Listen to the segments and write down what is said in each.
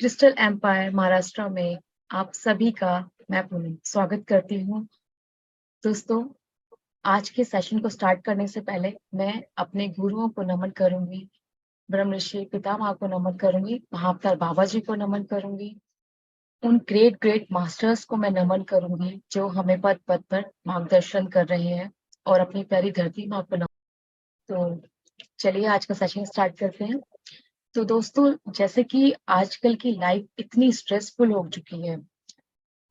Crystal empire Maharashtra में आप सभी का मैं पूनम स्वागत करती हूँ। दोस्तों, आज के सेशन को स्टार्ट करने से पहले मैं अपने गुरुओं को नमन करूंगी, ब्रह्म ऋषि पितामह को नमन करूंगी, महाअवतार बाबा जी को नमन करूंगी, उन ग्रेट ग्रेट मास्टर्स को मैं नमन करूंगी जो हमें पद पद पर मार्गदर्शन कर रहे हैं, और अपनी प्यारी धरती माँ को नमन। तो चलिए आज का सेशन स्टार्ट करते हैं। तो दोस्तों, जैसे कि आजकल की लाइफ इतनी स्ट्रेसफुल हो चुकी है,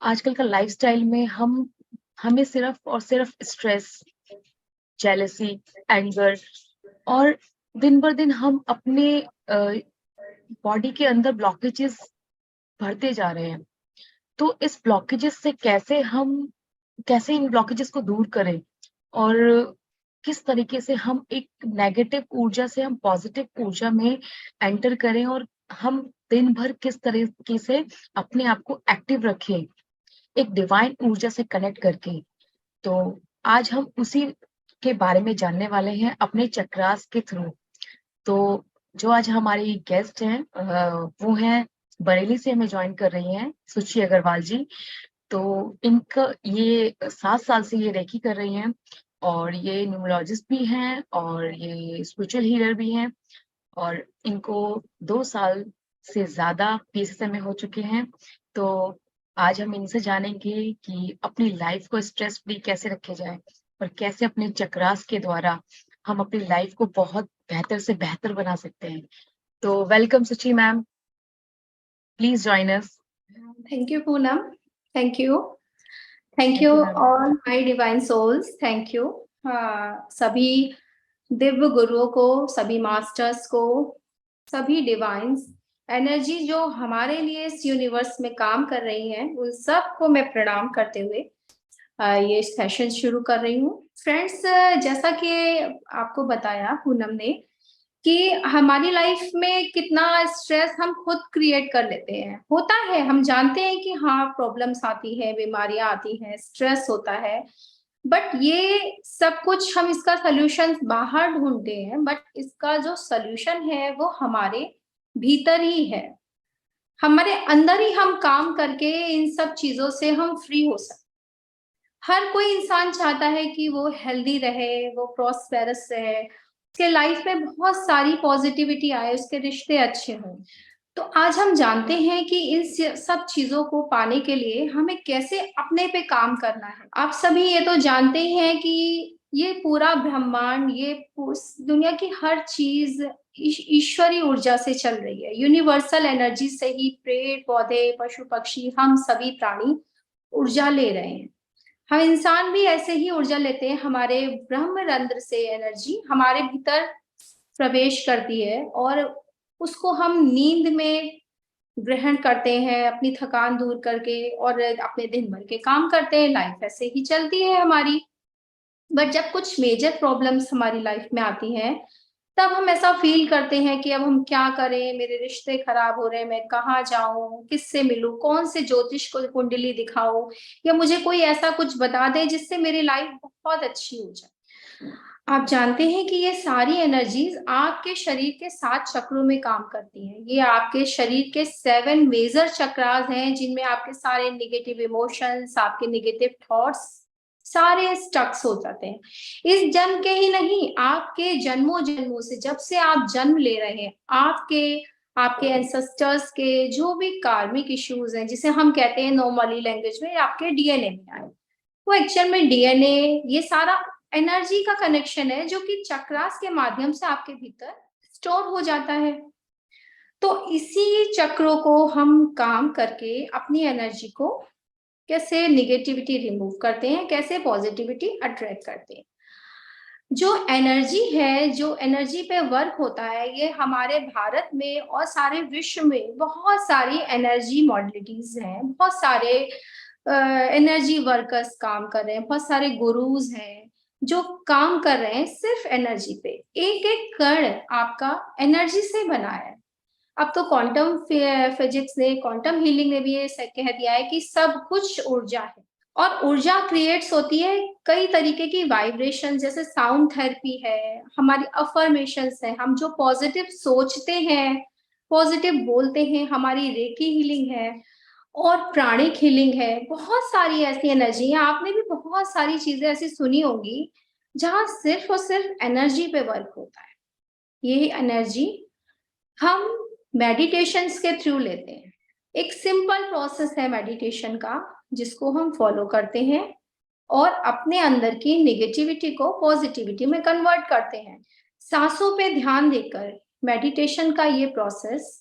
आजकल का लाइफस्टाइल में हमें सिर्फ और सिर्फ स्ट्रेस, जेलसी, एंगर, और दिन बर दिन हम अपने बॉडी के अंदर ब्लॉकेजेस भरते जा रहे हैं। तो इस ब्लॉकेजेस से कैसे इन ब्लॉकेजेस को दूर करें, और किस तरीके से हम एक नेगेटिव ऊर्जा से हम पॉजिटिव ऊर्जा में एंटर करें, और हम दिन भर किस तरीके से अपने आप को एक्टिव रखें एक डिवाइन ऊर्जा से कनेक्ट करके। तो आज हम उसी के बारे में जानने वाले हैं अपने चक्रास के थ्रू। तो जो आज हमारी गेस्ट हैं वो हैं, बरेली से हमें ज्वाइन कर रही हैं सुचि अग्रवाल जी। तो इनका ये 7 साल से ये रेकी कर रही हैं, और ये न्यूमरोलॉजिस्ट भी हैं और ये स्पिरिचुअल हीलर भी हैं, और इनको 2 साल से ज़्यादा पीएसएसएम में हो चुके हैं। तो आज हम इनसे जानेंगे कि अपनी लाइफ को स्ट्रेस फ्री कैसे रखे जाए, और कैसे अपने चक्रास के द्वारा हम अपनी लाइफ को बहुत बेहतर से बेहतर बना सकते हैं। तो वेलकम सुचि ma'am, please join us. Thank you, Poonam. Thank you. Thank thank you, you ma'am. all my divine souls. Thank you. सभी दिव्य गुरुओं को, सभी मास्टर्स को, सभी डिवाइन्स एनर्जी जो हमारे लिए इस यूनिवर्स में काम कर रही हैं, उन सबको मैं प्रणाम करते हुए ये सेशन शुरू कर रही हूँ। फ्रेंड्स, जैसा कि आपको बताया पूनम ने कि हमारी लाइफ में कितना स्ट्रेस हम खुद क्रिएट कर लेते हैं। होता है, हम जानते हैं कि हाँ, प्रॉब्लम्स आती है, बीमारियां आती हैं, स्ट्रेस होता है, बट ये सब कुछ हम इसका सोल्यूशन बाहर ढूंढते हैं, बट इसका जो सोल्यूशन है वो हमारे भीतर ही है। हमारे अंदर ही हम काम करके इन सब चीजों से हम फ्री हो सकते। हर कोई इंसान चाहता है कि वो हेल्दी रहे, वो प्रॉस्पेरस रहे, उसके लाइफ में बहुत सारी पॉजिटिविटी आए, उसके रिश्ते अच्छे हों। तो आज हम जानते हैं कि इन सब चीजों को पाने के लिए हमें कैसे अपने पे काम करना है। आप सभी ये तो जानते ही हैं कि ये पूरा ब्रह्मांड, ये दुनिया की हर चीज ईश्वरी ऊर्जा से चल रही है। यूनिवर्सल एनर्जी से ही पेड़ पौधे, पशु पक्षी, हम सभी प्राणी ऊर्जा ले रहे हैं। हम इंसान भी ऐसे ही ऊर्जा लेते हैं। हमारे ब्रह्म रंध्र से एनर्जी हमारे भीतर प्रवेश करती है, और उसको हम नींद में ग्रहण करते हैं, अपनी थकान दूर करके, और अपने दिन भर के काम करते हैं। लाइफ ऐसे ही चलती है हमारी। बट जब कुछ मेजर प्रॉब्लम्स हमारी लाइफ में आती हैं, तब हम ऐसा फील करते हैं कि अब हम क्या करें, मेरे रिश्ते खराब हो रहे हैं, मैं कहाँ जाऊं, किससे मिलूं, कौन से ज्योतिष को कुंडली दिखाऊं, या मुझे कोई ऐसा कुछ बता दे जिससे मेरी लाइफ बहुत अच्छी हो जाए। आप जानते हैं कि ये सारी एनर्जीज आपके शरीर के 7 चक्रों में काम करती हैं। ये आपके शरीर के 7 मेजर चक्रास हैं, जिनमें आपके सारे नेगेटिव इमोशंस, आपके नेगेटिव थॉट्स सारे स्टक्स हो जाते हैं। इस जन्म के ही नहीं, आपके जन्मों जन्मों से, जब से आप जन्म ले रहे हैं, आपके एंसेस्टर्स के जो भी कार्मिक इश्यूज हैं, जिसे हम कहते हैं नॉर्मली लैंग्वेज में, आपके डीएनए में आए। वो एक्चुअल में डीएनए, ये सारा एनर्जी का कनेक्शन है, जो कि चक्रास के माध्यम से आपके भीतर स्टोर हो जाता है। तो इसी चक्रों को हम काम करके अपनी एनर्जी को कैसे निगेटिविटी रिमूव करते हैं, कैसे पॉजिटिविटी अट्रैक्ट करते हैं। जो एनर्जी है, जो एनर्जी पे वर्क होता है, ये हमारे भारत में और सारे विश्व में बहुत सारी एनर्जी मॉडलिटीज हैं। बहुत सारे एनर्जी वर्कर्स काम कर रहे हैं, बहुत सारे गुरुज हैं जो काम कर रहे हैं सिर्फ एनर्जी पे। एक एक कण आपका एनर्जी से बना है। अब तो क्वांटम फिजिक्स ने, क्वांटम हीलिंग ने भी ये कह दिया है कि सब कुछ ऊर्जा है, और ऊर्जा क्रिएट्स होती है कई तरीके की वाइब्रेशन, जैसे साउंड थेरेपी है, हमारी अफर्मेशंस है, हम जो पॉजिटिव सोचते हैं, पॉजिटिव बोलते हैं, हमारी रेकी हीलिंग है और प्राणिक हीलिंग है। बहुत सारी ऐसी एनर्जी है, आपने भी बहुत सारी चीजें ऐसी सुनी होंगी जहां सिर्फ और सिर्फ एनर्जी पे वर्क होता है। ये एनर्जी हम मेडिटेशंस के थ्रू लेते हैं। एक सिंपल प्रोसेस है मेडिटेशन का, जिसको हम फॉलो करते हैं और अपने अंदर की नेगेटिविटी को पॉजिटिविटी में कन्वर्ट करते हैं। सांसों पे ध्यान देकर मेडिटेशन का ये प्रोसेस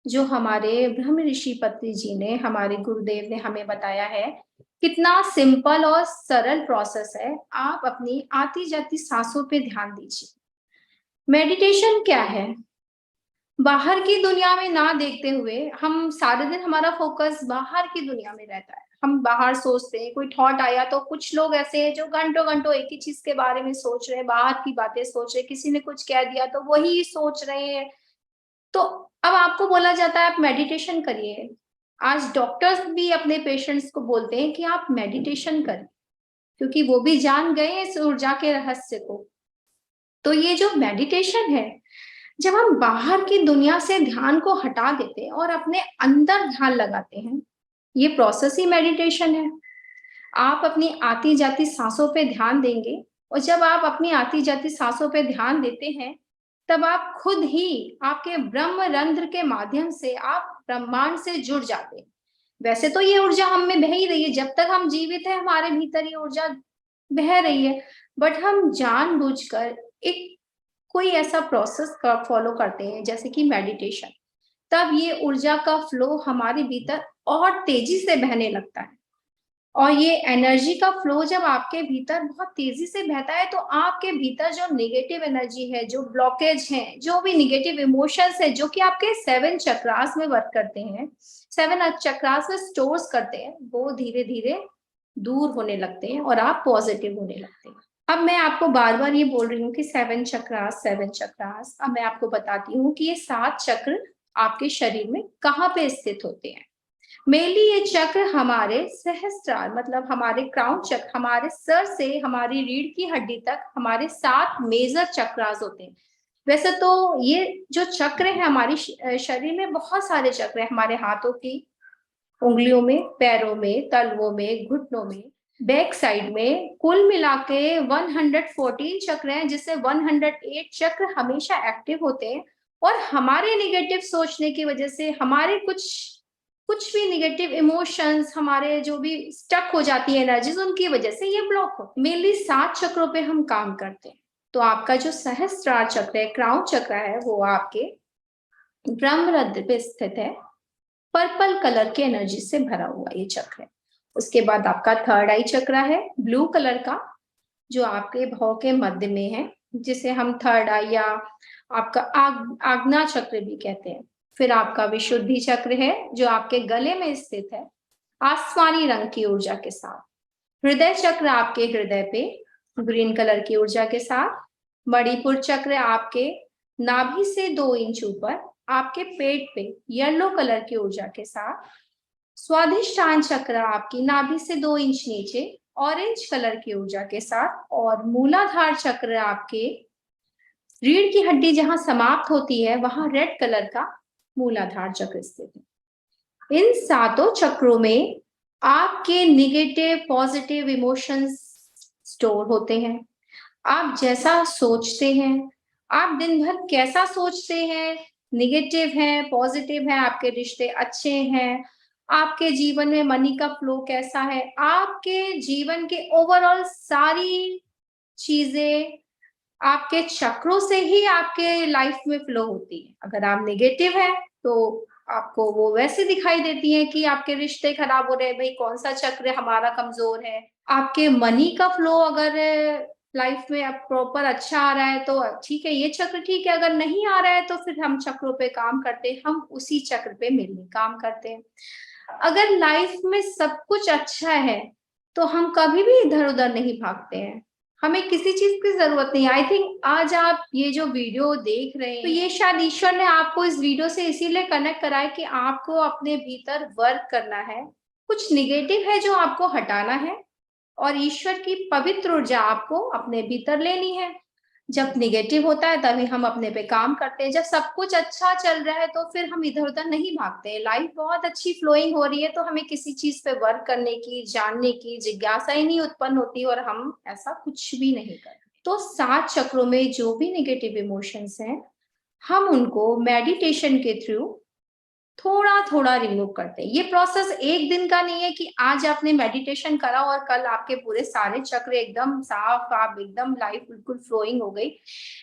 जो हमारे ब्रह्म ऋषि पत्नी जी ने, हमारे गुरुदेव ने हमें बताया है, कितना सिंपल और सरल प्रोसेस है। आप अपनी आती जाती सांसों पे ध्यान दीजिए। मेडिटेशन क्या है? बाहर की दुनिया में ना देखते हुए, हम सारे दिन हमारा फोकस बाहर की दुनिया में रहता है। हम बाहर सोचते हैं, कोई थॉट आया तो कुछ लोग ऐसे हैं जो घंटों घंटों एक ही चीज के बारे में सोच रहे हैं, बाहर की बातें सोच रहे हैं, किसी ने कुछ कह दिया तो वही सोच रहे हैं। तो अब आपको बोला जाता है आप मेडिटेशन करिए। आज डॉक्टर्स भी अपने पेशेंट्स को बोलते हैं कि आप मेडिटेशन करें, क्योंकि वो भी जान गए हैं इस ऊर्जा के रहस्य को। तो ये जो मेडिटेशन है, जब हम बाहर की दुनिया से ध्यान को हटा देते हैं और अपने अंदर ध्यान लगाते हैं, ये प्रोसेस ही मेडिटेशन है। आप अपनी आती जाती सांसों पे ध्यान देंगे और जब आप अपनी आती जाती सांसों पे ध्यान देते हैं, तब आप खुद ही आपके ब्रह्म रंध्र के माध्यम से आप ब्रह्मांड से जुड़ जाते हैं। वैसे तो ये ऊर्जा हम में बह ही रही है, जब तक हम जीवित हैं हमारे भीतर ये ऊर्जा बह रही है, बट हम जानबूझकर एक कोई ऐसा प्रोसेस फॉलो करते हैं जैसे कि मेडिटेशन, तब ये ऊर्जा का फ्लो हमारे भीतर और तेजी से बहने लगता है। और ये एनर्जी का फ्लो जब आपके भीतर बहुत तेजी से बहता है, तो आपके भीतर जो नेगेटिव एनर्जी है, जो ब्लॉकेज है, जो भी नेगेटिव इमोशंस है, जो कि आपके 7 चक्रास में वर्क करते हैं, 7 चक्रास में स्टोर्स करते हैं, वो धीरे धीरे दूर होने लगते हैं और आप पॉजिटिव होने लगते हैं। अब मैं आपको बार बार ये बोल रही हूँ कि 7 चक्रास 7 चक्रास। अब मैं आपको बताती हूँ कि ये 7 चक्र आपके शरीर में कहाँ पे स्थित होते हैं। मेनली ये चक्र हमारे सहस्त्रार, मतलब हमारे क्राउन चक्र, हमारे सर से हमारी रीढ़ की हड्डी तक हमारे 7 मेजर चक्रास होते हैं। वैसे तो ये जो चक्र है हमारी शरीर में बहुत सारे चक्र है, हमारे हाथों की उंगलियों में, पैरों में, तलवों में, घुटनों में, बैक साइड में, कुल मिला के 114 चक्र हैं, जिससे 108 चक्र हमेशा एक्टिव होते हैं। और हमारे नेगेटिव सोचने की वजह से हमारे कुछ भी नेगेटिव इमोशंस, हमारे जो भी स्टक हो जाती है एनर्जीज, उनकी वजह से ये ब्लॉक हो। मेनली 7 चक्रों पे हम काम करते हैं। तो आपका जो सहस्त्रार चक्र है, क्राउन चक्र है, वो आपके ब्रह्मरंध्र पे स्थित है। पर्पल कलर के एनर्जी से भरा हुआ ये चक्र है। उसके बाद आपका थर्ड आई चक्र है, ब्लू कलर का, जो आपके भौं के मध्य में है, जिसे हम थर्ड आई या आपका आज्ञा चक्र भी कहते हैं। फिर आपका विशुद्धि चक्र है, जो आपके गले में स्थित है, आसमानी रंग की ऊर्जा के साथ। हृदय चक्र आपके हृदय पे ग्रीन कलर की ऊर्जा के साथ। मणिपुर चक्र आपके नाभि से 2 इंच ऊपर आपके पेट पे येलो कलर की ऊर्जा के साथ। स्वाधिष्ठान चक्र आपकी नाभि से 2 इंच नीचे ऑरेंज कलर की ऊर्जा के साथ। और मूलाधार चक्र आपके रीढ़ की हड्डी जहां समाप्त होती है, वहां रेड कलर का मूलाधार चक्र स्थित है। इन 7 चक्रों में आपके नेगेटिव पॉजिटिव इमोशंस स्टोर होते हैं। आप जैसा सोचते हैं, आप दिन भर कैसा सोचते हैं, नेगेटिव है, पॉजिटिव है, आपके रिश्ते अच्छे हैं, आपके जीवन में मनी का फ्लो कैसा है, आपके जीवन के ओवरऑल सारी चीजें आपके चक्रों से ही आपके लाइफ में फ्लो होती है। अगर आप नेगेटिव है तो आपको वो वैसे दिखाई देती है कि आपके रिश्ते खराब हो रहे हैं, भाई कौन सा चक्र हमारा कमजोर है। आपके मनी का फ्लो अगर लाइफ में अब प्रॉपर अच्छा आ रहा है तो ठीक है, ये चक्र ठीक है। अगर नहीं आ रहा है तो फिर हम चक्रों पे काम करते हैं, हम उसी चक्र पे मिलने काम करते हैं। अगर लाइफ में सब कुछ अच्छा है तो हम कभी भी इधर उधर नहीं भागते हैं, हमें किसी चीज की जरूरत नहीं। आई थिंक आज आप ये जो वीडियो देख रहे हैं, तो ये शायद ईश्वर ने आपको इस वीडियो से इसीलिए कनेक्ट कराया कि आपको अपने भीतर वर्क करना है। कुछ निगेटिव है जो आपको हटाना है और ईश्वर की पवित्र ऊर्जा आपको अपने भीतर लेनी है। जब निगेटिव होता है तभी हम अपने पे काम करते हैं। जब सब कुछ अच्छा चल रहा है तो फिर हम इधर उधर नहीं भागते। लाइफ बहुत अच्छी फ्लोइंग हो रही है तो हमें किसी चीज पे वर्क करने की, जानने की जिज्ञासा ही नहीं उत्पन्न होती और हम ऐसा कुछ भी नहीं करते। तो 7 चक्रों में जो भी नेगेटिव इमोशंस हैं, हम उनको मेडिटेशन के थ्रू थोड़ा-थोड़ा रिमूव करते हैं। ये प्रोसेस एक दिन का नहीं है कि आज आपने मेडिटेशन करा और कल आपके पूरे सारे चक्र एकदम साफ, आप एकदम लाइफ बिल्कुल फ्लोइंग हो गई।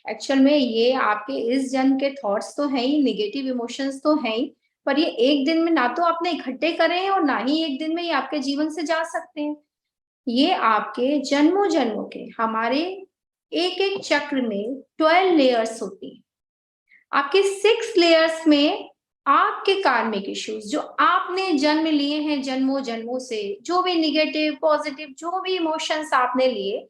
एक्चुअल में ये आपके इस जन्म के थॉट्स तो हैं ही, नेगेटिव इमोशंस तो हैं ही, पर ये एक दिन में ना तो आपने इकट्ठे करे हैं और ना ही एक दिन में ये आपके जीवन से जा सकते हैं। ये आपके जन्मों-जन्मों के हमारे एक-एक चक्र में 12 लेयर्स होती हैं। आपके 6 लेयर्स में आपके कार्मिक इश्यूज जो आपने जन्म लिए हैं जन्मों जन्मों से, जो भी निगेटिव पॉजिटिव जो भी इमोशंस आपने लिए,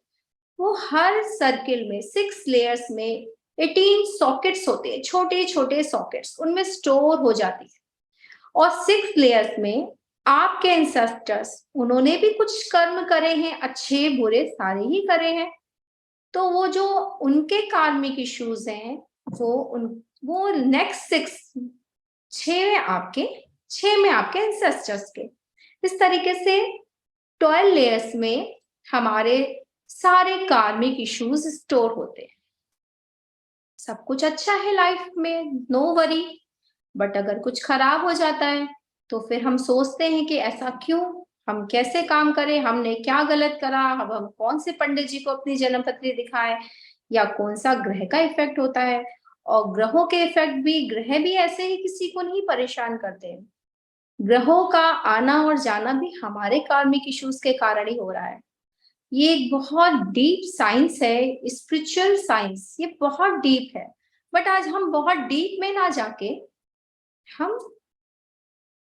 वो हर सर्किल में 6 लेयर्स में 18 सॉकेट्स होते हैं, छोटे छोटे सॉकेट्स उनमें स्टोर हो जाती है। और 6 लेयर्स में आपके एंसेस्टर्स, उन्होंने भी कुछ कर्म करे हैं, अच्छे बुरे सारे ही करे हैं। तो वो जो उनके कार्मिक इश्यूज हैं, वो नेक्स्ट 6 में आपके एंसेस्टर्स के। इस तरीके से 12 लेयर्स में हमारे सारे कार्मिक इश्यूज स्टोर होते हैं। सब कुछ अच्छा है लाइफ में, नो वरी, बट अगर कुछ खराब हो जाता है तो फिर हम सोचते हैं कि ऐसा क्यों, हम कैसे काम करें, हमने क्या गलत करा, अब हम कौन से पंडित जी को अपनी जन्म पत्री दिखाएं, या कौन सा ग्रह का इफेक्ट होता है। और ग्रहों के इफेक्ट भी, ग्रह भी ऐसे ही किसी को नहीं परेशान करते हैं। ग्रहों का आना और जाना भी हमारे कार्मिक इश्यूज के कारण ही हो रहा है। ये एक बहुत डीप साइंस है, स्पिरिचुअल साइंस, ये बहुत डीप है। बट आज हम बहुत डीप में ना जाके हम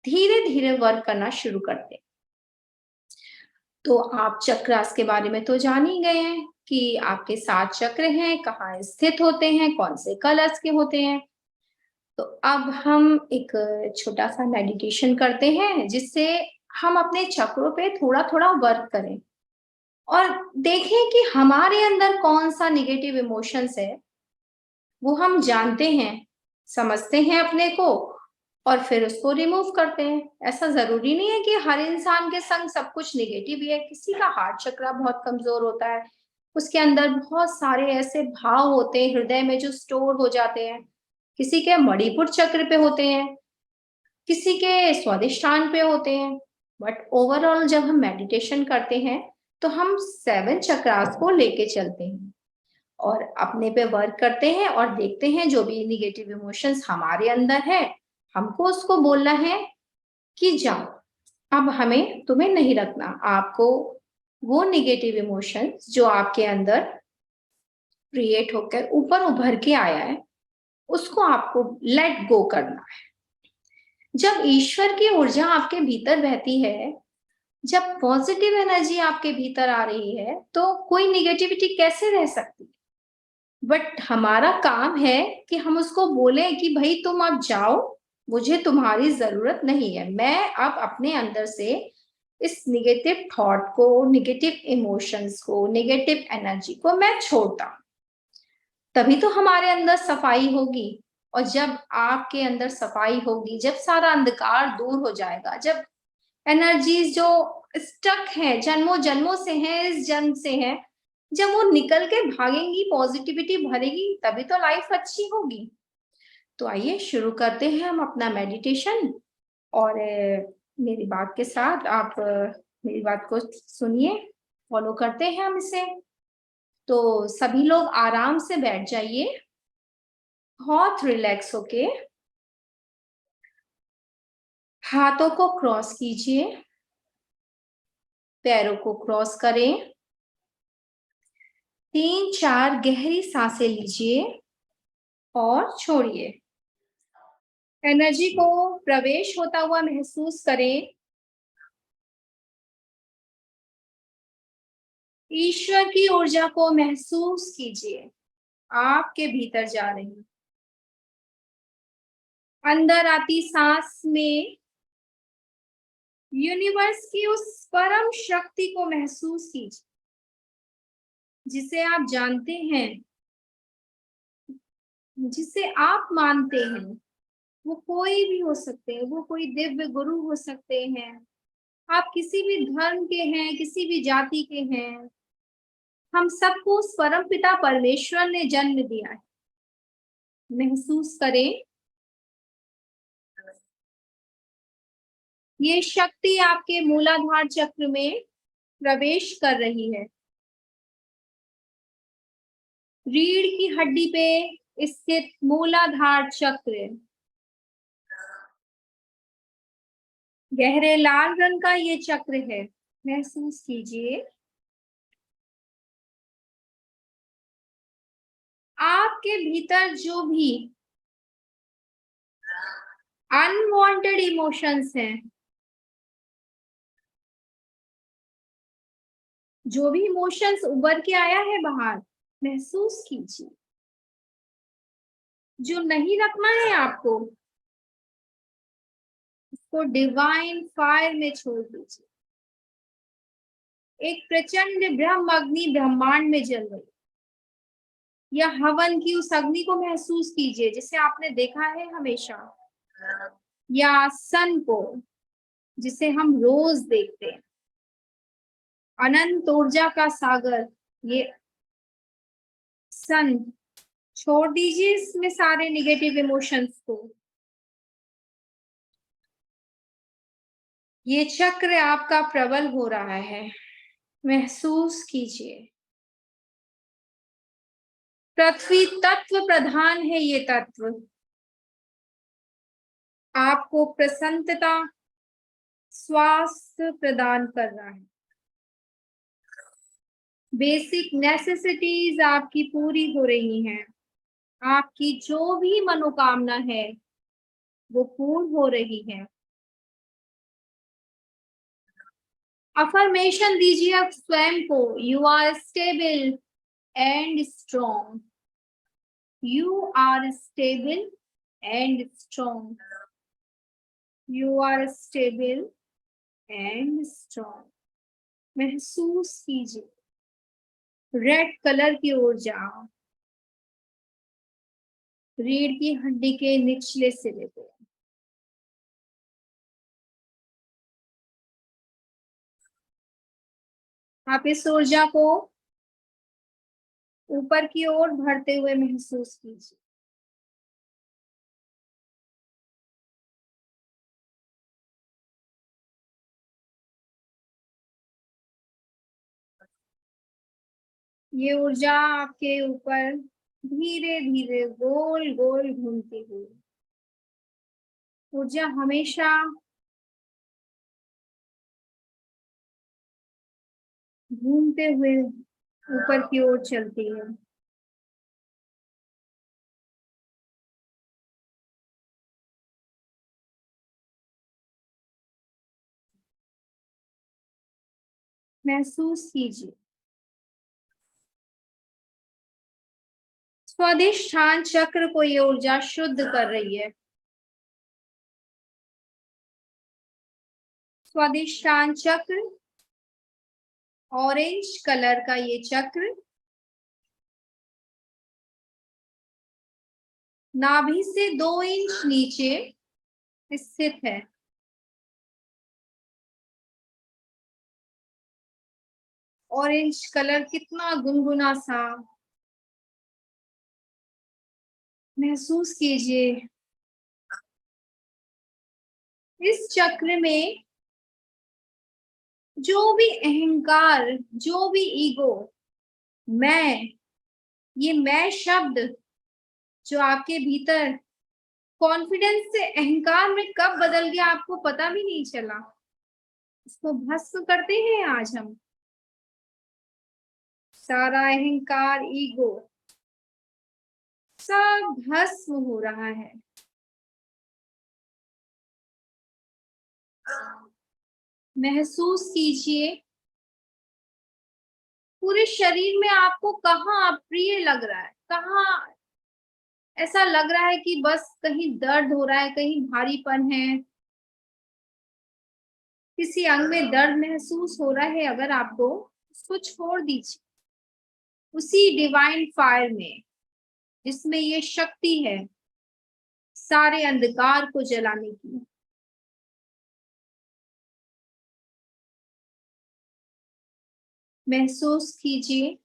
धीरे धीरे वर्क करना शुरू करते हैं। तो आप चक्रास के बारे में तो जान ही गए हैं कि आपके 7 चक्र हैं, कहाँ स्थित होते हैं, कौन से कलर्स के होते हैं। तो अब हम एक छोटा सा मेडिटेशन करते हैं जिससे हम अपने चक्रों पे थोड़ा थोड़ा वर्क करें और देखें कि हमारे अंदर कौन सा निगेटिव इमोशंस है, वो हम जानते हैं, समझते हैं अपने को और फिर उसको रिमूव करते हैं। ऐसा जरूरी नहीं है कि हर इंसान के संग सब कुछ निगेटिव ही है। किसी का हार्ट चक्र बहुत कमजोर होता है, उसके अंदर बहुत सारे ऐसे भाव होते हैं हृदय में जो स्टोर हो जाते हैं। किसी के मणिपुर चक्र पे होते हैं, किसी के स्वादिष्ठान पे होते हैं। बट ओवरऑल जब हम मेडिटेशन करते हैं तो हम 7 चक्रास को लेके चलते हैं और अपने पे वर्क करते हैं और देखते हैं जो भी निगेटिव इमोशंस हमारे अंदर है, हमको उसको बोलना है कि जाओ, अब हमें तुम्हें नहीं रखना। आपको वो निगेटिव इमोशंस जो आपके अंदर क्रिएट होकर ऊपर उभर के आया है, उसको आपको लेट गो करना है। जब ईश्वर की ऊर्जा आपके भीतर बहती है, जब पॉजिटिव एनर्जी आपके भीतर आ रही है, तो कोई निगेटिविटी कैसे रह सकती है। बट हमारा काम है कि हम उसको बोले कि भाई तुम अब जाओ, मुझे तुम्हारी जरूरत नहीं है। मैं अब अपने अंदर से इस निगेटिव थॉट को, निगेटिव इमोशंस को, निगेटिव एनर्जी को मैं छोड़ता हूं। तभी तो हमारे अंदर सफाई होगी। और जब आपके अंदर सफाई होगी, जब सारा अंधकार दूर हो जाएगा, जब एनर्जीज जो स्टक है, जन्मों जन्मों से है, इस जन्म से है, जब वो निकल के भागेंगी, पॉजिटिविटी भरेगी, तभी तो लाइफ अच्छी होगी। तो आइए शुरू करते हैं हम अपना मेडिटेशन। और मेरी बात के साथ आप मेरी बात को सुनिए, फॉलो करते हैं हम इसे। तो सभी लोग आराम से बैठ जाइए, बहुत रिलैक्स होके। हाथों को क्रॉस कीजिए, पैरों को क्रॉस करें, 3-4 गहरी सांसें लीजिए और छोड़िए। एनर्जी को प्रवेश होता हुआ महसूस करें। ईश्वर की ऊर्जा को महसूस कीजिए, आपके भीतर जा रही। अंदर आती सांस में यूनिवर्स की उस परम शक्ति को महसूस कीजिए जिसे आप जानते हैं जिसे आप मानते हैं, वो कोई भी हो सकते हैं, वो कोई दिव्य गुरु हो सकते हैं, आप किसी भी धर्म के हैं, किसी भी जाति के हैं, हम सबको उस परमपिता परमेश्वर ने जन्म दिया है। महसूस करें, ये शक्ति आपके मूलाधार चक्र में प्रवेश कर रही है। रीढ़ की हड्डी पे स्थित मूलाधार चक्र, गहरे लाल रंग का ये चक्र है। महसूस कीजिए, आपके भीतर जो भी अनवांटेड इमोशंस हैं, जो भी इमोशंस उभर के आया है बाहर, महसूस कीजिए। जो नहीं रखना है आपको, उसको डिवाइन फायर में छोड़ दीजिए। एक प्रचंड ब्रह्म अग्नि ब्रह्मांड में जल रही, या हवन की उस अग्नि को महसूस कीजिए जिसे आपने देखा है हमेशा, या सन को जिसे हम रोज देखते हैं। अनंत ऊर्जा का सागर ये सन, छोड़ दीजिए इसमें सारे निगेटिव इमोशंस को। ये चक्र आपका प्रबल हो रहा है, महसूस कीजिए। पृथ्वी तत्व प्रधान है ये तत्व, आपको प्रसन्नता, स्वास्थ्य प्रदान कर रहा है। बेसिक नेसेसिटीज आपकी पूरी हो रही हैं, आपकी जो भी मनोकामना है वो पूर्ण हो रही है। अफर्मेशन दीजिए आप स्वयं को, you are stable and strong, you are stable and strong, you are stable and strong. महसूस कीजिए, रेड कलर की ऊर्जा रीढ़ की हड्डी के निचले सिरे पे, आप इस ऊर्जा को ऊपर की ओर बढ़ते हुए महसूस कीजिए। ये ऊर्जा आपके ऊपर धीरे धीरे गोल गोल घूमती हुई, ऊर्जा हमेशा घूमते हुए ऊपर की ओर चलती है। महसूस कीजिए, स्वादिष्ठान चक्र को ये ऊर्जा शुद्ध कर रही है। स्वादिष्ठान चक्र, ऑरेंज कलर का ये चक्र नाभि से 2 इंच नीचे स्थित है। ऑरेंज कलर कितना गुनगुना सा, महसूस कीजिए। इस चक्र में जो भी अहंकार, जो भी ईगो, मैं, ये मैं शब्द जो आपके भीतर कॉन्फिडेंस से अहंकार में कब बदल गया आपको पता भी नहीं चला, इसको भस्म करते हैं आज हम। सारा अहंकार, ईगो सब भस्म हो रहा है। महसूस कीजिए, पूरे शरीर में आपको कहाँ अप्रिय लग रहा है, कहाँ ऐसा लग रहा है कि बस कहीं दर्द हो रहा है, कहीं भारीपन है, किसी अंग में दर्द महसूस हो रहा है। अगर आपको, उसको छोड़ दीजिए उसी डिवाइन फायर में। जिसमें ये शक्ति है सारे अंधकार को जलाने की। महसूस कीजिए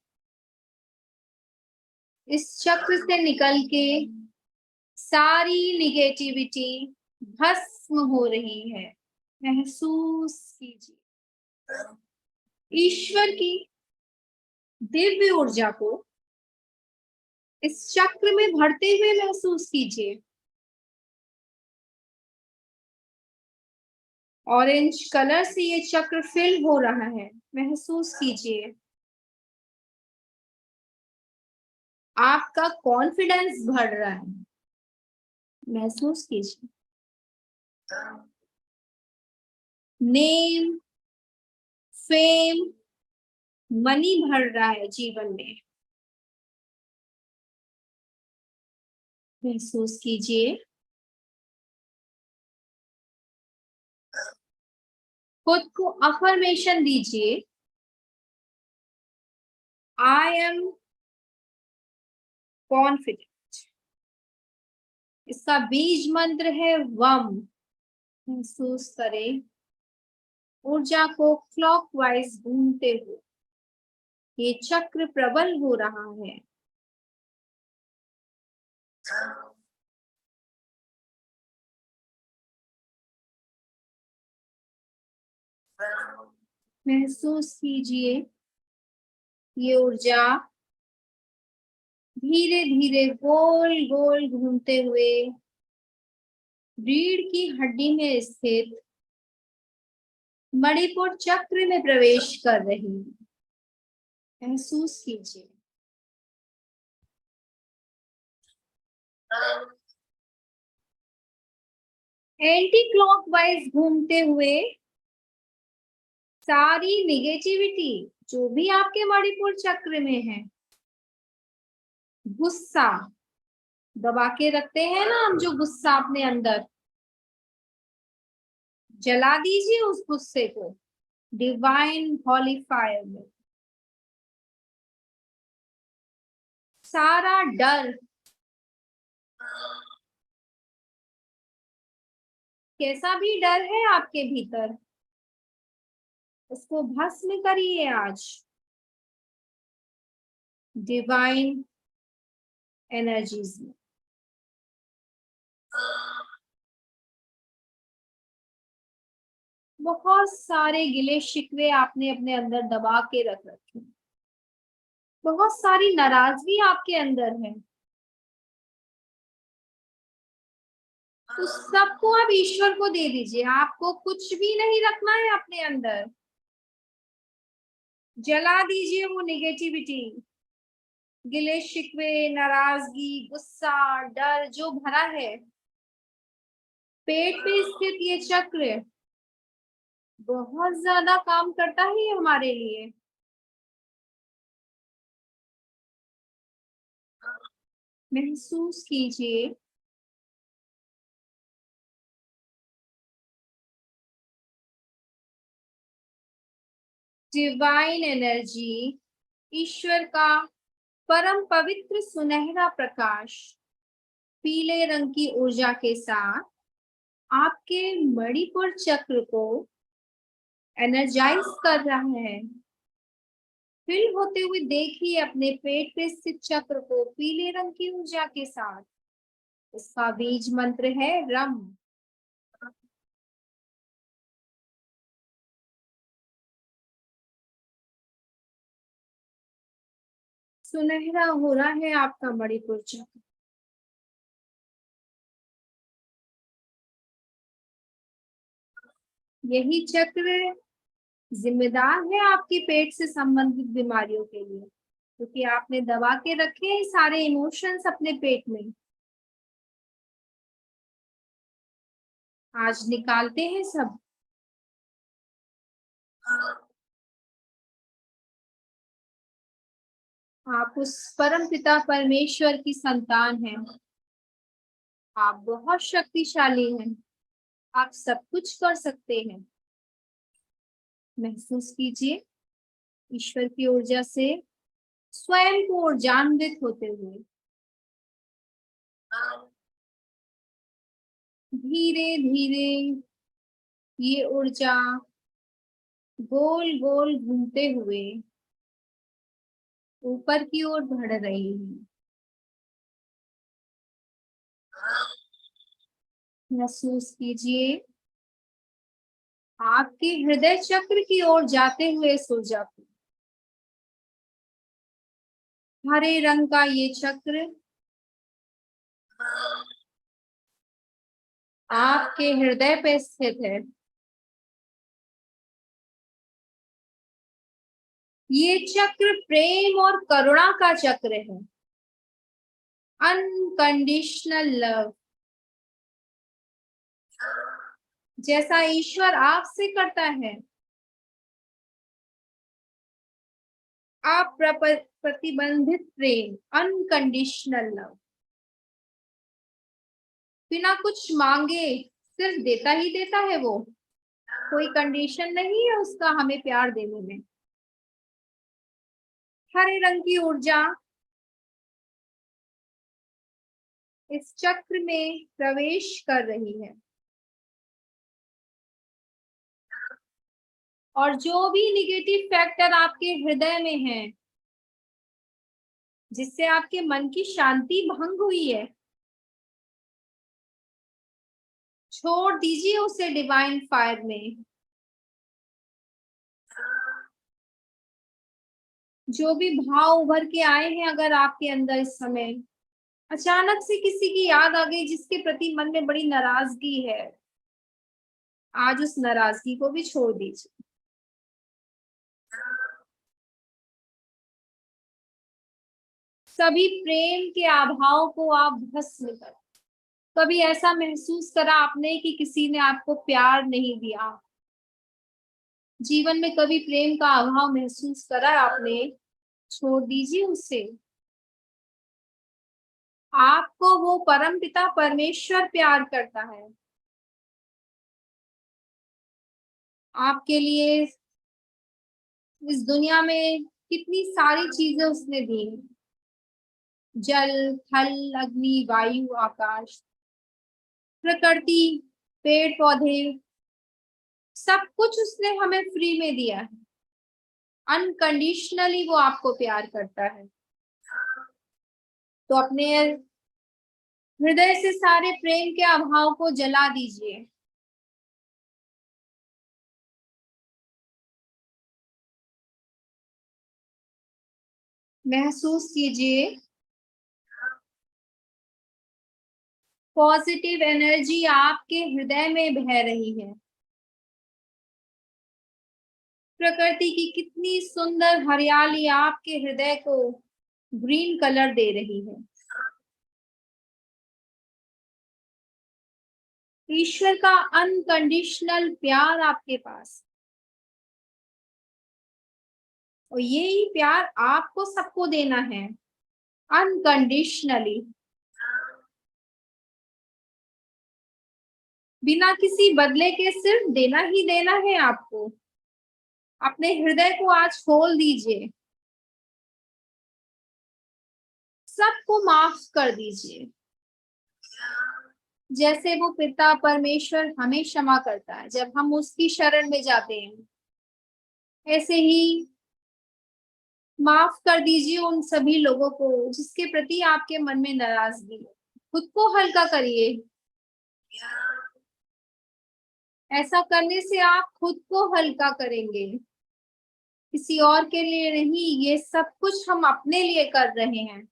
इस चक्र से निकल के सारी निगेटिविटी भस्म हो रही है। महसूस कीजिए ईश्वर की दिव्य ऊर्जा को इस चक्र में भरते हुए महसूस कीजिए। ऑरेंज कलर से ये चक्र फिल हो रहा है, महसूस कीजिए। आपका कॉन्फिडेंस बढ़ रहा है, महसूस कीजिए। नेम, फेम, मनी भर रहा है जीवन में, महसूस कीजिए। खुद को अफर्मेशन दीजिए, आई एम कॉन्फिडेंट। इसका बीज मंत्र है वम। महसूस करें ऊर्जा को क्लॉकवाइज घूमते हुए ये चक्र प्रबल हो रहा है। महसूस कीजिए ये ऊर्जा धीरे धीरे गोल गोल घूमते हुए रीढ़ की हड्डी में स्थित मणिपुर चक्र में प्रवेश कर रही है। महसूस कीजिए एंटी क्लॉकवाइज घूमते हुए सारी निगेटिविटी जो भी आपके मणिपुर चक्र में है, गुस्सा दबा के रखते हैं ना हम, जो गुस्सा अपने अंदर, जला दीजिए उस गुस्से को डिवाइन हॉली फायर में। सारा डर, कैसा भी डर है आपके भीतर, उसको भस्म करिए आज डिवाइन एनर्जीज में। बहुत सारे गिले शिकवे आपने अपने अंदर दबा के रख रखे, बहुत सारी नाराजगी आपके अंदर है, तो सबको आप ईश्वर को दे दीजिए। आपको कुछ भी नहीं रखना है अपने अंदर, जला दीजिए वो निगेटिविटी, गिले शिकवे, नाराजगी, गुस्सा, डर जो भरा है। पेट पे स्थित ये चक्र बहुत ज्यादा काम करता है हमारे लिए। महसूस कीजिए डिवाइन एनर्जी, ईश्वर का परम पवित्र सुनहरा प्रकाश पीले रंग की ऊर्जा के साथ आपके मणिपुर चक्र को एनर्जाइज कर रहा है। फिल होते हुए देखिए अपने पेट पे स्थित चक्र को पीले रंग की ऊर्जा के साथ। इसका बीज मंत्र है रम। सुनहरा हो रहा है आपका मणिपुर चक्र। यही चक्र जिम्मेदार है आपकी पेट से संबंधित बीमारियों के लिए, क्योंकि आपने दबा के रखे हैं सारे इमोशंस अपने पेट में। आज निकालते हैं सब। आप उस परम पिता परमेश्वर की संतान हैं। आप बहुत शक्तिशाली हैं, आप सब कुछ कर सकते हैं। महसूस कीजिए ईश्वर की ऊर्जा से स्वयं को ऊर्जान्वित होते हुए धीरे धीरे ये ऊर्जा गोल गोल घूमते हुए ऊपर की ओर बढ़ रही है। महसूस कीजिए आपके हृदय चक्र की ओर जाते हुए इस ऊर्जा को। हरे रंग का ये चक्र आपके हृदय पे स्थित है। ये चक्र प्रेम और करुणा का चक्र है। अनकंडीशनल लव, जैसा ईश्वर आपसे करता है आप प्रतिबंधित प्रेम, अनकंडीशनल लव, बिना कुछ मांगे सिर्फ देता ही देता है। वो कोई कंडीशन नहीं है उसका हमें प्यार देने में। हरे रंग की ऊर्जा इस चक्र में प्रवेश कर रही है और जो भी निगेटिव फैक्टर आपके हृदय में है जिससे आपके मन की शांति भंग हुई है, छोड़ दीजिए उसे डिवाइन फायर में। जो भी भाव उभर के आए हैं अगर आपके अंदर इस समय, अचानक से किसी की याद आ गई जिसके प्रति मन में बड़ी नाराजगी है, आज उस नाराजगी को भी छोड़ दीजिए। सभी प्रेम के अभाव को आप भस्म कर। कभी ऐसा महसूस करा आपने कि किसी ने आपको प्यार नहीं दिया, जीवन में कभी प्रेम का अभाव महसूस करा आपने, छोड़ दीजिए उसे। आपको वो परम पिता परमेश्वर प्यार करता है। आपके लिए इस दुनिया में कितनी सारी चीजें उसने दी, जल, थल, अग्नि, वायु, आकाश, प्रकृति, पेड़ पौधे, सब कुछ उसने हमें फ्री में दिया है। अनकंडीशनली वो आपको प्यार करता है। तो अपने हृदय से सारे प्रेम के अभाव को जला दीजिए। महसूस कीजिए पॉजिटिव एनर्जी आपके हृदय में बह रही है। प्रकृति की कितनी सुंदर हरियाली आपके हृदय को ग्रीन कलर दे रही है। ईश्वर का अनकंडीशनल प्यार आपके पास, और यही प्यार आपको सबको देना है अनकंडीशनली, बिना किसी बदले के। सिर्फ देना ही देना है आपको। अपने हृदय को आज खोल दीजिए, सबको माफ कर दीजिए। जैसे वो पिता परमेश्वर हमें क्षमा करता है जब हम उसकी शरण में जाते हैं, ऐसे ही माफ कर दीजिए उन सभी लोगों को जिसके प्रति आपके मन में नाराजगी है। खुद को हल्का करिए। ऐसा करने से आप खुद को हल्का करेंगे, किसी और के लिए नहीं। ये सब कुछ हम अपने लिए कर रहे हैं।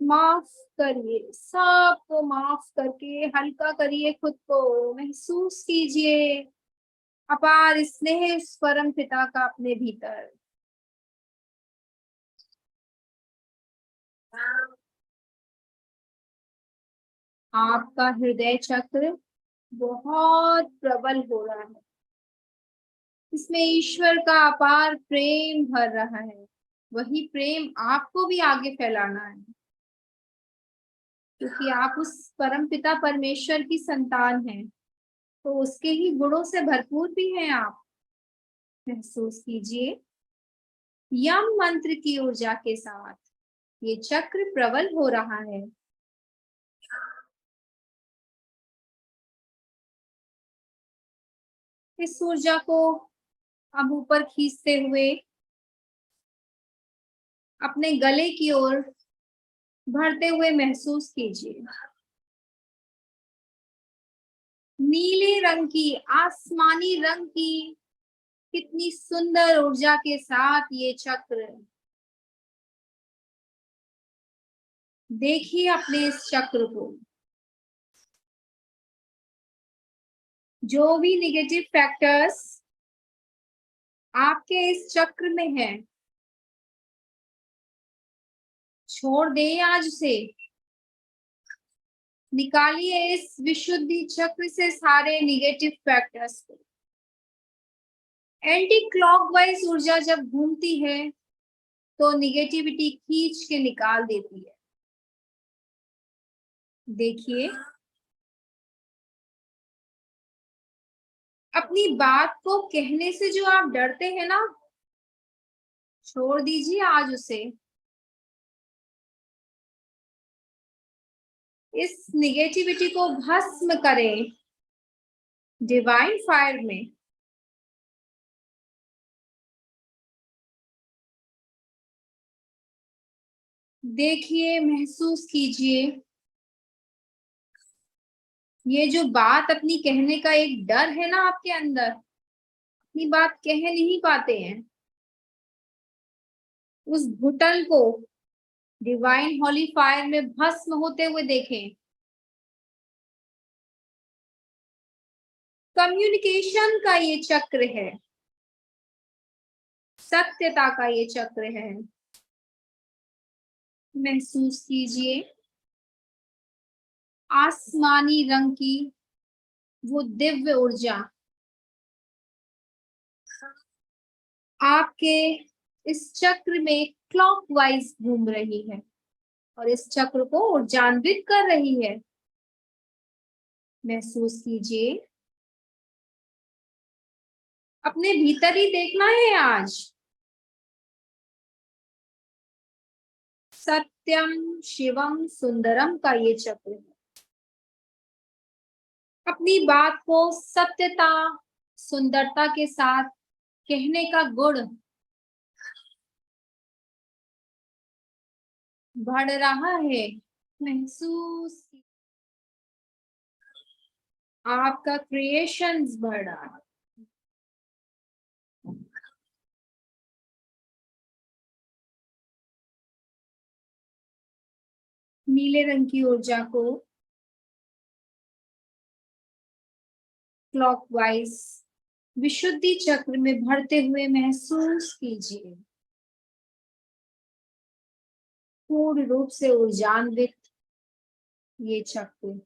माफ करिए, सबको माफ करके हल्का करिए खुद को। महसूस कीजिए अपार स्नेह इस परम पिता का अपने भीतर। आपका हृदय चक्र बहुत प्रबल हो रहा है, इसमें ईश्वर का अपार प्रेम भर रहा है। वही प्रेम आपको भी आगे फैलाना है, क्योंकि आप उस परम पिता परमेश्वर की संतान हैं, तो उसके ही गुणों से भरपूर भी हैं आप। महसूस कीजिए यम मंत्र की ऊर्जा के साथ ये चक्र प्रबल हो रहा है। इस ऊर्जा को अब ऊपर खींचते हुए अपने गले की ओर भरते हुए महसूस कीजिए। नीले रंग की, आसमानी रंग की कितनी सुंदर ऊर्जा के साथ ये चक्र, देखिए अपने इस चक्र को। जो भी निगेटिव फैक्टर्स आपके इस चक्र में है, छोड़ दें आज उसे। निकालिए इस विशुद्धि चक्र से सारे निगेटिव फैक्टर्स को। एंटी क्लॉकवाइज ऊर्जा जब घूमती है तो निगेटिविटी खींच के निकाल देती है। देखिए अपनी बात को कहने से जो आप डरते हैं ना, छोड़ दीजिए आज उसे। इस निगेटिविटी को भस्म करें डिवाइन फायर में। देखिए, महसूस कीजिए ये जो बात अपनी कहने का एक डर है ना आपके अंदर, अपनी बात कह नहीं पाते हैं, उस घुटन को डिवाइन होली फायर में भस्म होते हुए देखें। कम्युनिकेशन का ये चक्र है, सत्यता का ये चक्र है। महसूस कीजिए आसमानी रंग की वो दिव्य ऊर्जा आपके इस चक्र में क्लॉकवाइज घूम रही है और इस चक्र को ऊर्जान्वित कर रही है। महसूस कीजिए अपने भीतर ही देखना है आज। सत्यम शिवम सुंदरम का ये चक्र है। अपनी बात को सत्यता, सुंदरता के साथ कहने का गुण बढ़ रहा है। महसूस आपका क्रिएशंस बढ़ रहा है। नीले रंग की ऊर्जा को क्लॉकवाइज विशुद्धि चक्र में भरते हुए महसूस कीजिए पूर्ण रूप से ऊर्जान्वित ये चक्र।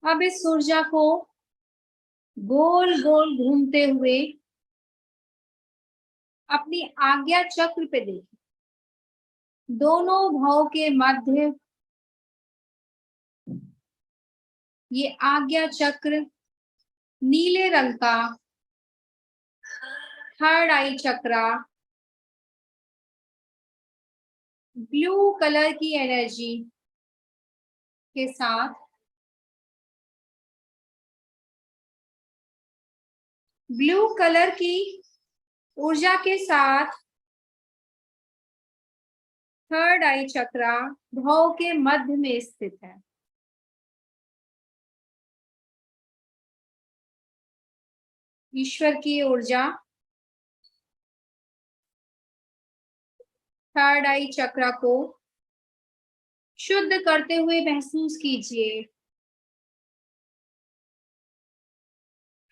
अब इस ऊर्जा को गोल गोल घूमते हुए अपनी आज्ञा चक्र पे देखिए। दोनों भाव के मध्य ये आज्ञा चक्र नीले रंग का थर्ड आई चक्रा ब्लू कलर की एनर्जी के साथ ब्लू कलर की ऊर्जा के साथ थर्ड आई चक्रा भाव के मध्य में स्थित है। ईश्वर की ऊर्जा थर्ड आई चक्र को शुद्ध करते हुए महसूस कीजिए।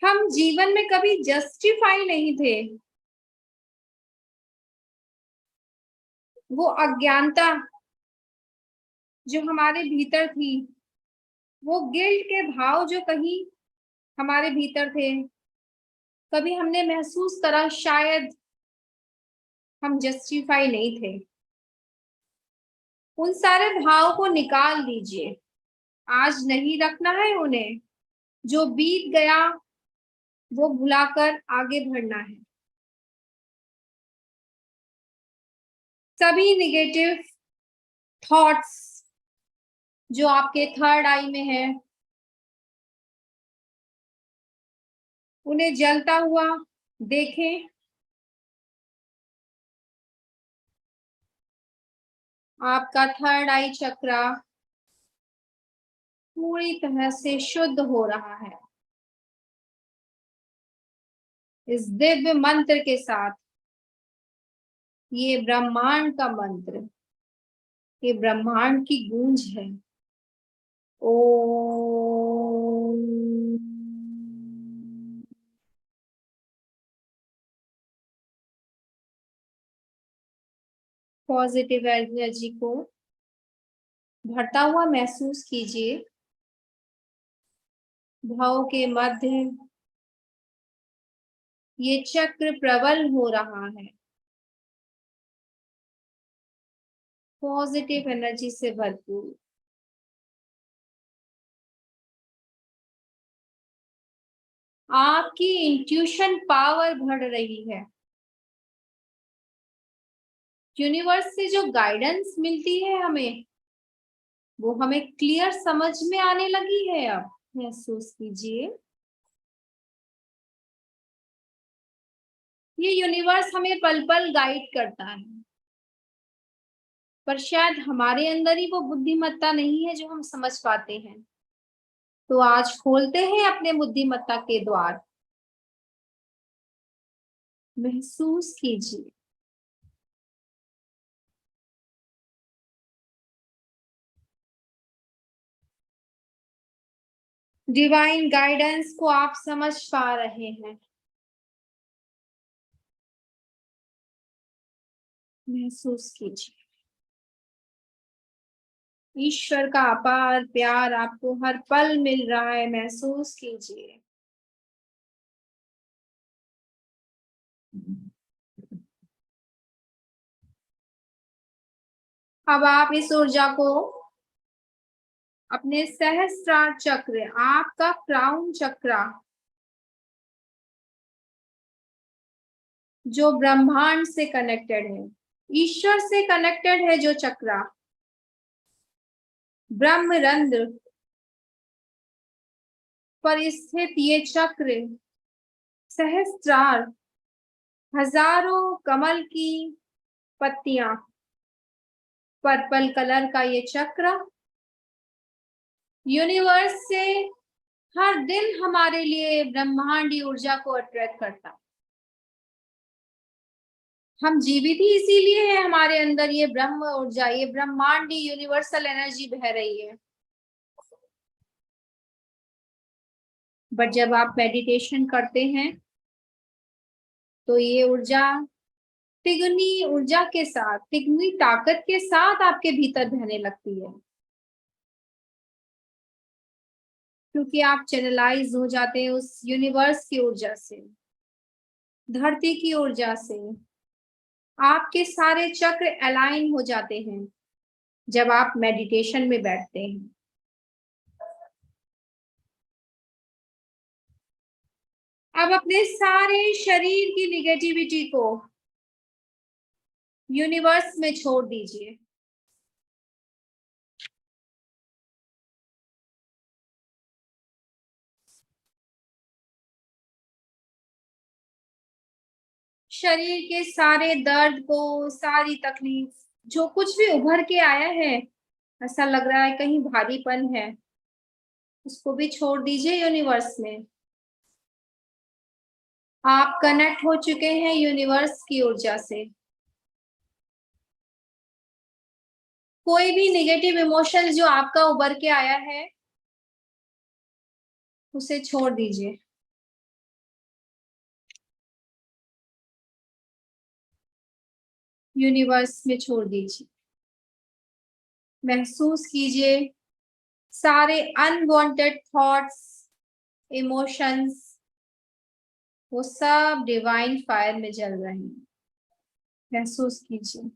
हम जीवन में कभी जस्टिफाई नहीं थे। वो अज्ञानता जो हमारे भीतर थी, वो गिल्ट के भाव जो कहीं हमारे भीतर थे, कभी हमने महसूस करा शायद हम जस्टिफाई नहीं थे। उन सारे भाव को निकाल दीजिए, आज नहीं रखना है उन्हें। जो बीत गया वो भुलाकर आगे बढ़ना है। सभी निगेटिव थॉट्स जो आपके थर्ड आई में है, उन्हें जलता हुआ देखें। आपका थर्ड आई चक्रा पूरी तरह से शुद्ध हो रहा है इस दिव्य मंत्र के साथ। ये ब्रह्मांड का मंत्र, ये ब्रह्मांड की गूंज है। ओम। पॉजिटिव एनर्जी को भरता हुआ महसूस कीजिए। भाव के मध्य ये चक्र प्रबल हो रहा है, पॉजिटिव एनर्जी से भरपूर। आपकी इंट्यूशन पावर बढ़ रही है। यूनिवर्स से जो गाइडेंस मिलती है हमें, वो हमें क्लियर समझ में आने लगी है। अब महसूस कीजिए, ये यूनिवर्स हमें पल पल गाइड करता है, पर शायद हमारे अंदर ही वो बुद्धिमत्ता नहीं है जो हम समझ पाते हैं। तो आज खोलते हैं अपने बुद्धिमत्ता के द्वार। महसूस कीजिए, डिवाइन गाइडेंस को आप समझ पा रहे हैं। महसूस कीजिए, ईश्वर का अपार प्यार आपको हर पल मिल रहा है। महसूस कीजिए, अब आप इस ऊर्जा को अपने सहस्त्रार चक्र, आपका क्राउन चक्रा, जो ब्रह्मांड से कनेक्टेड है, ईश्वर से कनेक्टेड है, जो चक्रा ब्रह्मरंध्र पर स्थित ये चक्र, सहस्त्रार, हजारों कमल की पत्तियां, पर्पल कलर का ये चक्र यूनिवर्स से हर दिन हमारे लिए ब्रह्मांडी ऊर्जा को अट्रैक्ट करता। हम जीवित ही इसीलिए है, हमारे अंदर ये ब्रह्म ऊर्जा, ये ब्रह्मांडी यूनिवर्सल एनर्जी बह रही है। बट जब आप मेडिटेशन करते हैं तो ये ऊर्जा तिगुनी ऊर्जा के साथ, तिगुनी ताकत के साथ आपके भीतर बहने लगती है, क्योंकि आप चैनलाइज हो जाते हैं उस यूनिवर्स की ऊर्जा से, धरती की ऊर्जा से। आपके सारे चक्र अलाइन हो जाते हैं जब आप मेडिटेशन में बैठते हैं। अब अपने सारे शरीर की निगेटिविटी को यूनिवर्स में छोड़ दीजिए। शरीर के सारे दर्द को, सारी तकलीफ, जो कुछ भी उभर के आया है, ऐसा लग रहा है कहीं भारीपन है, उसको भी छोड़ दीजिए यूनिवर्स में। आप कनेक्ट हो चुके हैं यूनिवर्स की ऊर्जा से। कोई भी नेगेटिव इमोशन जो आपका उभर के आया है, उसे छोड़ दीजिए। यूनिवर्स में छोड़ दीजिए। महसूस कीजिए, सारे अनवांटेड थॉट्स, इमोशंस, वो सब डिवाइन फायर में जल रहे हैं। महसूस कीजिए,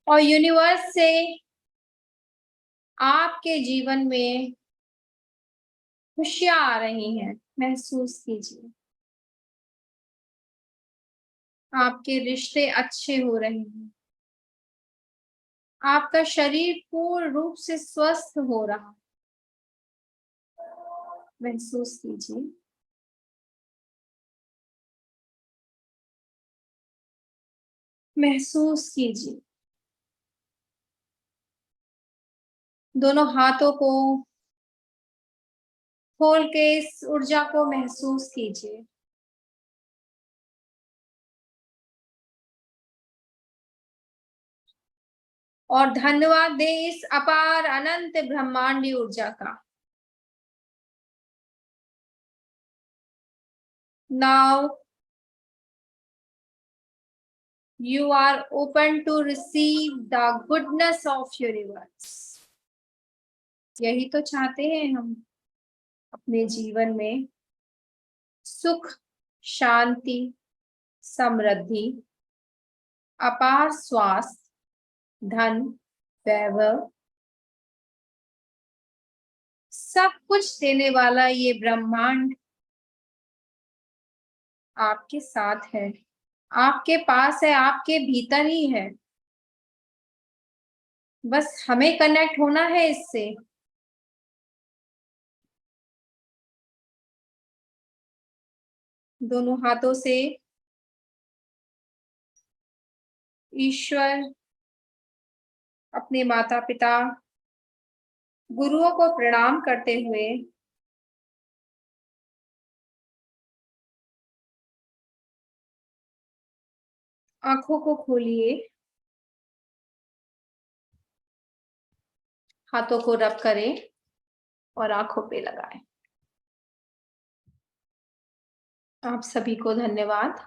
और यूनिवर्स से आपके जीवन में खुशियां आ रही हैं, महसूस कीजिए। आपके रिश्ते अच्छे हो रहे हैं, आपका शरीर पूर्ण रूप से स्वस्थ हो रहा है, महसूस कीजिए। महसूस कीजिए। दोनों हाथों को खोल के इस ऊर्जा को महसूस कीजिए। और धन्यवाद दे इस अपार अनंत ब्रह्मांडीय ऊर्जा का। Now you are open to receive the goodness of universe। यही तो चाहते हैं हम अपने जीवन में, सुख, शांति, समृद्धि, अपार स्वास्थ्य, धन, वैभव, सब कुछ देने वाला ये ब्रह्मांड आपके साथ है, आपके पास है, आपके भीतर ही है। बस हमें कनेक्ट होना है इससे। दोनों हाथों से ईश्वर, अपने माता पिता, गुरुओं को प्रणाम करते हुए आंखों को खोलिए, हाथों को रब करें और आंखों पे लगाएं। आप सभी को धन्यवाद।